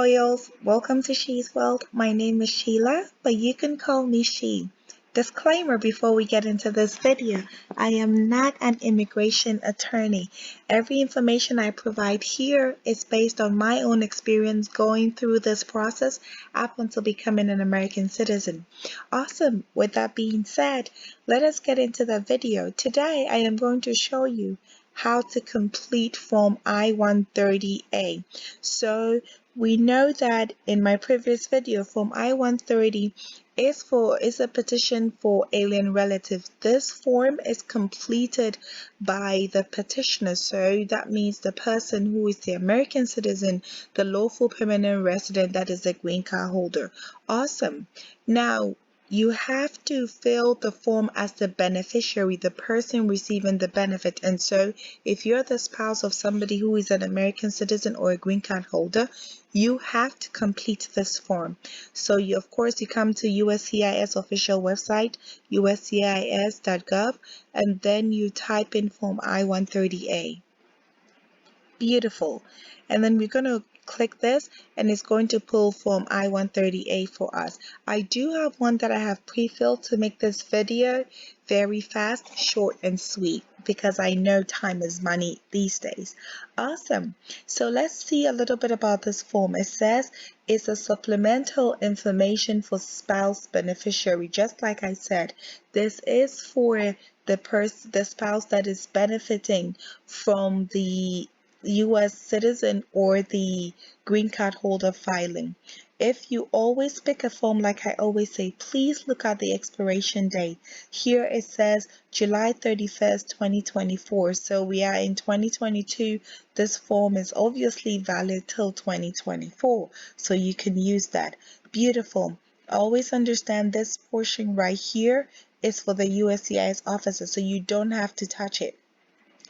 Royals, welcome to She's World. My name is Sheila, but you can call me She. Disclaimer before we get into this video, I am not an immigration attorney. Every information I provide here is based on my own experience going through this process up until becoming an American citizen. Awesome. With that being said, let us get into the video. Today I am going to show you how to complete Form I-130A. So we know that in my previous video, Form I-130 is a petition for alien relatives. This form is completed by the petitioner, so that means the person who is the American citizen, the lawful permanent resident, that is the green card holder. Awesome. Now, you have to fill the form as the beneficiary, the person receiving the benefit. And so if you're the spouse of somebody who is an American citizen or a green card holder, you have to complete this form. So you come to USCIS official website, uscis.gov, and then you type in Form I-130A. Beautiful. And then we're going to click this and it's going to pull Form I-130A for us. I do have one that I have pre-filled to make this video very fast, short, and sweet because I know time is money these days. Awesome. So let's see a little bit about this form. It says it's a supplemental information for spouse beneficiary. Just like I said, this is for the spouse that is benefiting from the U.S. citizen or the green card holder filing. If you always pick a form, like I always say, please look at the expiration date. Here it says July 31st, 2024. So we are in 2022. This form is obviously valid till 2024. So you can use that. Beautiful. Always understand this portion right here is for the USCIS officer, so you don't have to touch it.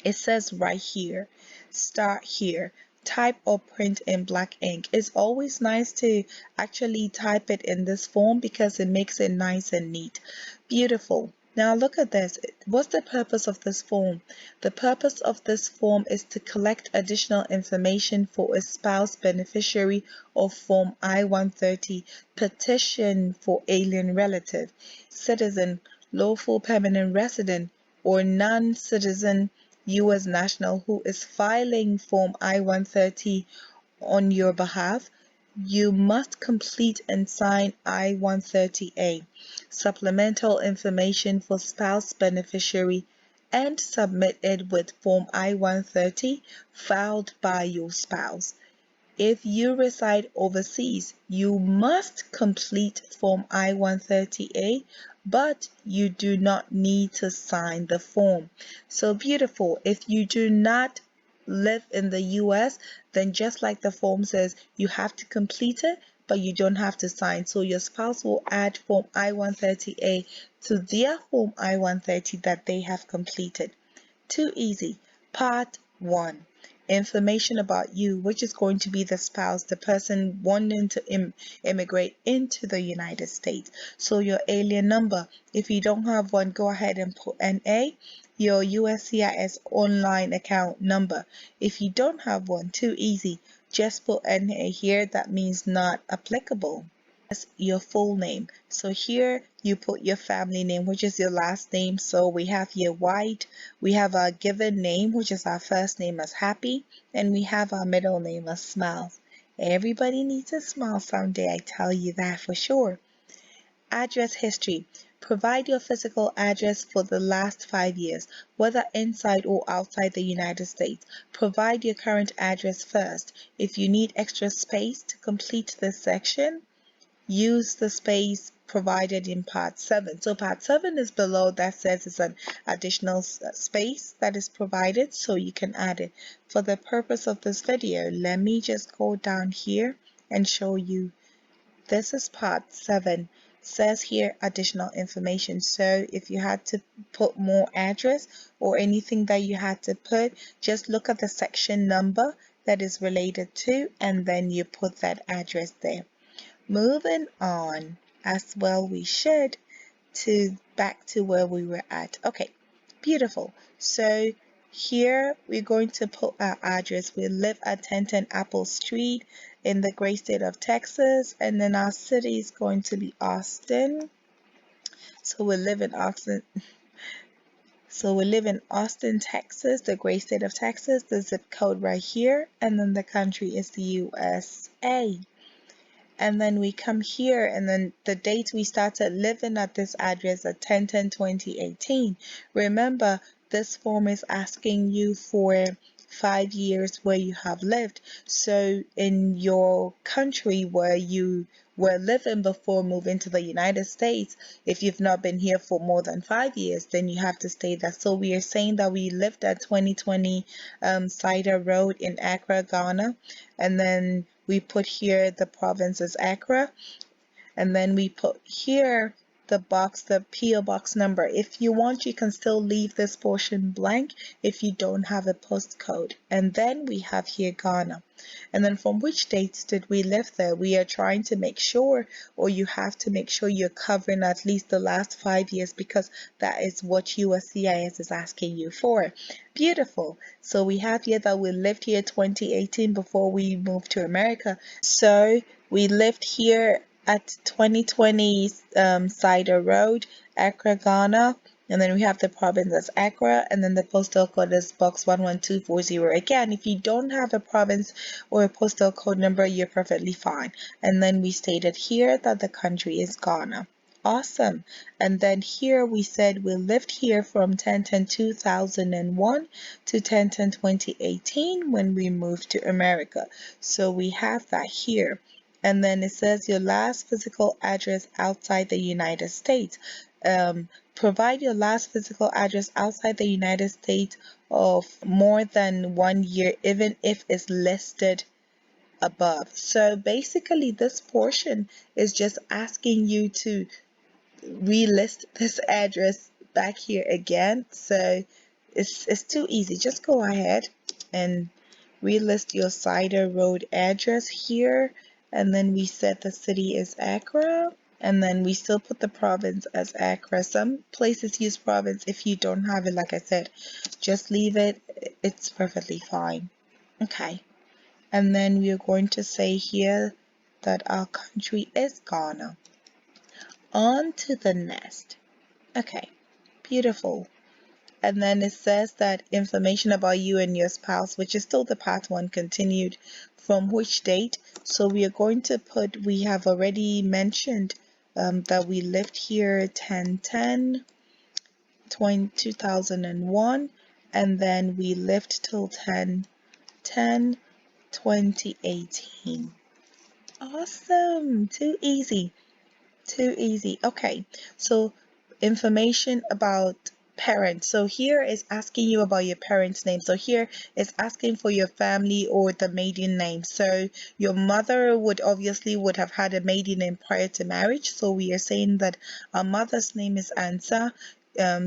It says right here, start here, type or print in black ink. It's always nice to actually type it in this form because it makes it nice and neat. Beautiful. Now look at this. What's the purpose of this form? The purpose of this form is to collect additional information for a spouse beneficiary of Form I-130, petition for alien relative, citizen, lawful permanent resident, or non-citizen U.S. national who is filing Form I-130 on your behalf. You must complete and sign I-130A, supplemental information for spouse beneficiary, and submit it with Form I-130 filed by your spouse. If you reside overseas, you must complete Form I-130A, but you do not need to sign the form. So beautiful. If you do not live in the US, then just like the form says, you have to complete it, but you don't have to sign. So your spouse will add Form I-130A to their Form I-130 that they have completed. Too easy. Part 1. Information about you, which is going to be the spouse, the person wanting to immigrate into the United States. So your alien number, if you don't have one, go ahead and put NA, your USCIS online account number. If you don't have one, too easy, just put NA here. That means not applicable. Your full name. So here you put your family name, which is your last name. So we have here White, we have our given name, which is our first name as Happy, and we have our middle name as Smiles. Everybody needs a smile someday, I tell you that for sure. Address history. Provide your physical address for the last 5 years, whether inside or outside the United States. Provide your current address first. If you need extra space to complete this section, use the space provided in part 7. So part 7 is below, that says it's an additional space that is provided, so you can add it. For the purpose of this video, let me just go down here and show you. This is part 7. Says here additional information. So if you had to put more address or anything that you had to put, just look at the section number that is related to, and then you put that address there. Moving on, as well we should, to back to where we were at. Okay, beautiful. So here we're going to put our address. We live at 1010 Apple Street in the great state of Texas, and then our city is going to be Austin. So we live in Austin. So we live in Austin, Texas, the great state of Texas, the zip code right here, and then the country is the USA. And then we come here, and then the date we started living at this address at 10/10/2018. Remember, this form is asking you for 5 years where you have lived. So in your country where you were living before moving to the United States, if you've not been here for more than 5 years, then you have to stay there. So we are saying that we lived at 2020 Cider Road in Accra, Ghana, and then we put here the province as Accra, and then we put here the box, the PO box number. If you want, you can still leave this portion blank if you don't have a postcode. And then we have here Ghana. And then from which dates did we live there? We are trying to make sure, or you have to make sure you're covering at least the last 5 years, because that is what USCIS is asking you for. Beautiful. So we have here that we lived here 2018 before we moved to America. So we lived here at 2020 Cider Road, Accra, Ghana. And then we have the province as Accra, and then the postal code is box 11240. Again, if you don't have a province or a postal code number, you're perfectly fine. And then we stated here that the country is Ghana. Awesome. And then here we said we lived here from 10/10/2001 to 10/10/2018 when we moved to America. So we have that here. And then it says your last physical address outside the United States. Provide your last physical address outside the United States of more than 1 year, even if it's listed above. So basically, this portion is just asking you to relist this address back here again. So it's too easy. Just go ahead and relist your Cider Road address here, and then we said the city is Accra, and then we still put the province as Accra. Some places use province. If you don't have it, like I said, just leave it. It's perfectly fine. Okay, and then we are going to say here that our country is Ghana. On to the next. Okay, beautiful. And then it says that information about you and your spouse, which is still the part one, continued from which date. So we are going to put, we have already mentioned that we lived here 10/10/2001, and then we lived till 10/10/2018. Awesome. Too easy. Too easy. Okay, so information about parents. So here is asking you about your parents' name. So here is asking for your family or the maiden name. So your mother would have had a maiden name prior to marriage. So we are saying that our mother's name is Ansa,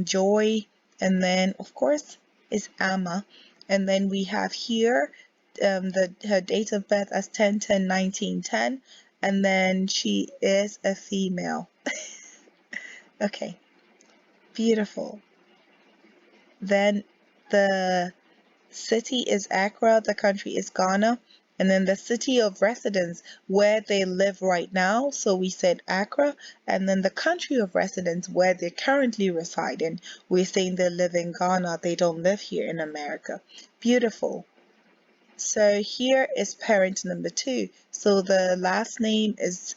Joy, and then of course is Amma. And then we have here her date of birth as 10/10/1910. And then she is a female. Okay, beautiful. Then the city is Accra, the country is Ghana, and then the city of residence where they live right now, so we said Accra, and then the country of residence where they currently reside in, we're saying they live in Ghana, they don't live here in America. Beautiful. So here is parent number 2. So the last name is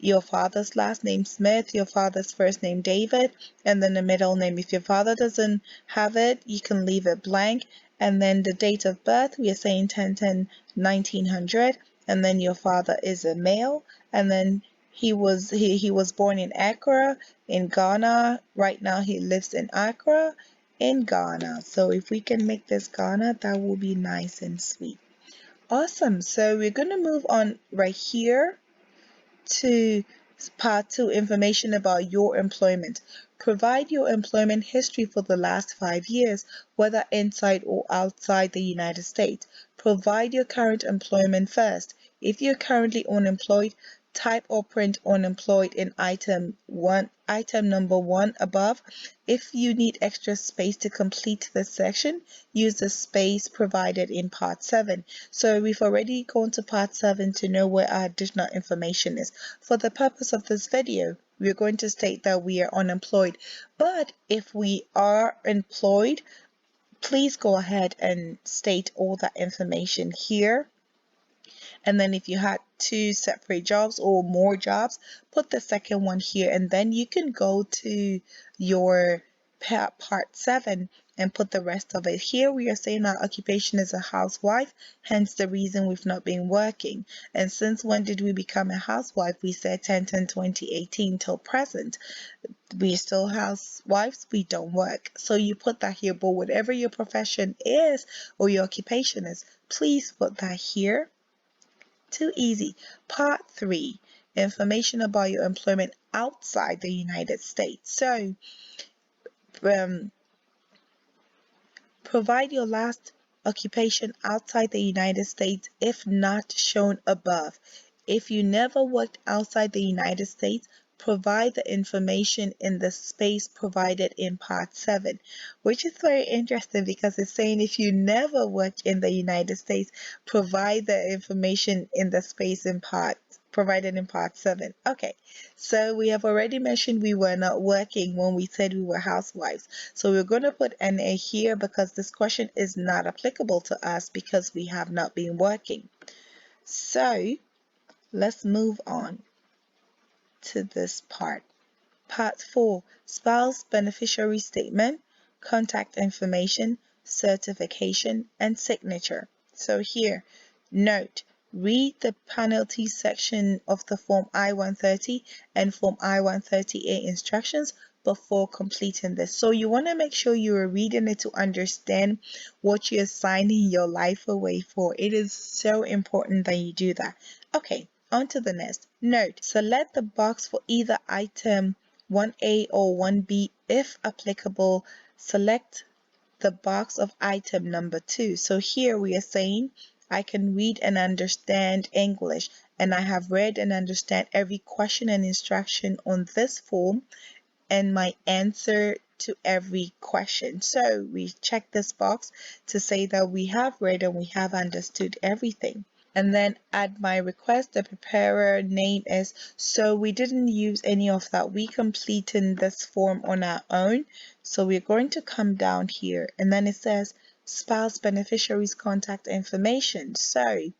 your father's last name Smith, your father's first name David, and then the middle name. If your father doesn't have it, you can leave it blank. And then the date of birth, we are saying 10/10/1900, and then your father is a male, and then he was born in Accra in Ghana. Right now he lives in Accra in Ghana. So if we can make this Ghana, that will be nice and sweet. Awesome. So we're going to move on right here to part 2, information about your employment. Provide your employment history for the last 5 years, whether inside or outside the United States. Provide your current employment first. If you're currently unemployed, type or print unemployed in item number 1 above. If you need extra space to complete this section, use the space provided in part 7. So we've already gone to part 7 to know where our additional information is. For the purpose of this video, we're going to state that we are unemployed. But if we are employed, please go ahead and state all that information here. And then if you had 2 separate jobs or more jobs, put the second one here, and then you can go to your part 7 and put the rest of it here. We are saying our occupation is a housewife, hence the reason we've not been working. And since when did we become a housewife? We said 10/10/2018 till present. We're still housewives, we don't work. So you put that here, but whatever your profession is or your occupation is, please put that here. Too easy. Part 3, information about your employment outside the United States. So, provide your last occupation outside the United States if not shown above. If you never worked outside the United States, provide the information in the space provided in part 7, which is very interesting because it's saying if you never worked in the United States, provide the information in the space provided in part 7. Okay, so we have already mentioned we were not working when we said we were housewives. So we're going to put NA here because this question is not applicable to us because we have not been working. So let's move on to this part. Part 4, spouse beneficiary statement, contact information, certification, and signature. So here, note, read the penalty section of the Form I-130 and Form I-130A instructions before completing this. So you want to make sure you are reading it to understand what you're signing your life away for. It is so important that you do that. Okay, on to the next. Note, select the box for either item 1A or 1B. If applicable, select the box of item number 2. So here we are saying I can read and understand English, and I have read and understand every question and instruction on this form and my answer to every question. So we check this box to say that we have read and we have understood everything. And then at my request, the preparer name is, so we didn't use any of that. We completed this form on our own. So we're going to come down here, and then it says spouse beneficiaries contact information. So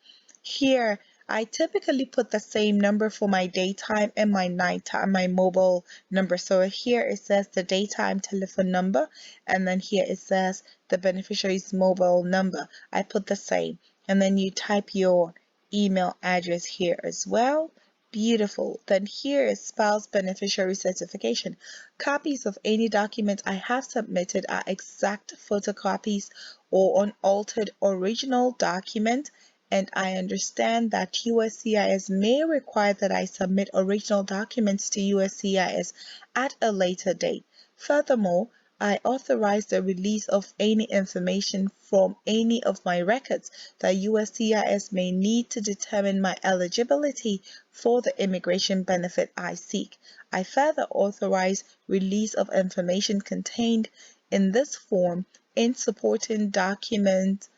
here I typically put the same number for my daytime and my nighttime, my mobile number. So here it says the daytime telephone number, and then here it says the beneficiary's mobile number. I put the same. And then you type your email address here as well. Beautiful. Then here is spouse beneficiary certification. Copies of any documents I have submitted are exact photocopies or unaltered original document, and I understand that USCIS may require that I submit original documents to USCIS at a later date. Furthermore, I authorize the release of any information from any of my records that USCIS may need to determine my eligibility for the immigration benefit I seek. I further authorize release of information contained in this form in supporting documents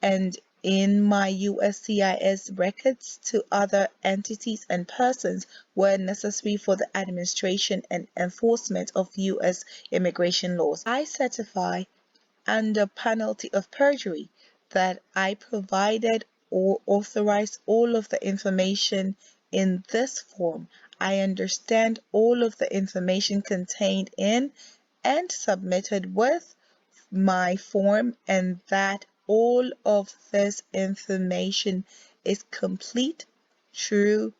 and in my USCIS records to other entities and persons where necessary for the administration and enforcement of U.S. immigration laws. I certify under penalty of perjury that I provided or authorized all of the information in this form. I understand all of the information contained in and submitted with my form, and that all of this information is complete, true,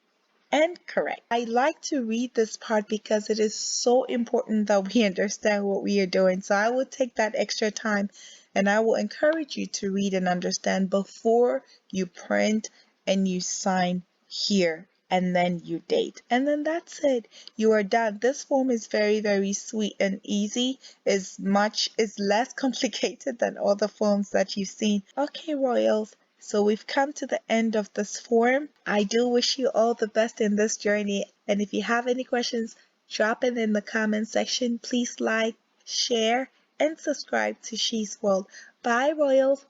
and correct. I like to read this part because it is so important that we understand what we are doing. So I will take that extra time, and I will encourage you to read and understand before you print and you sign here, and then you date, and then that's it. You are done. This form is very, very sweet and easy. Is less complicated than all the forms that you've seen. Okay, Royals, So we've come to the end of this form. I do wish you all the best in this journey. And if you have any questions, drop it in the comment section. Please like, share, and subscribe to She's World. Bye, Royals.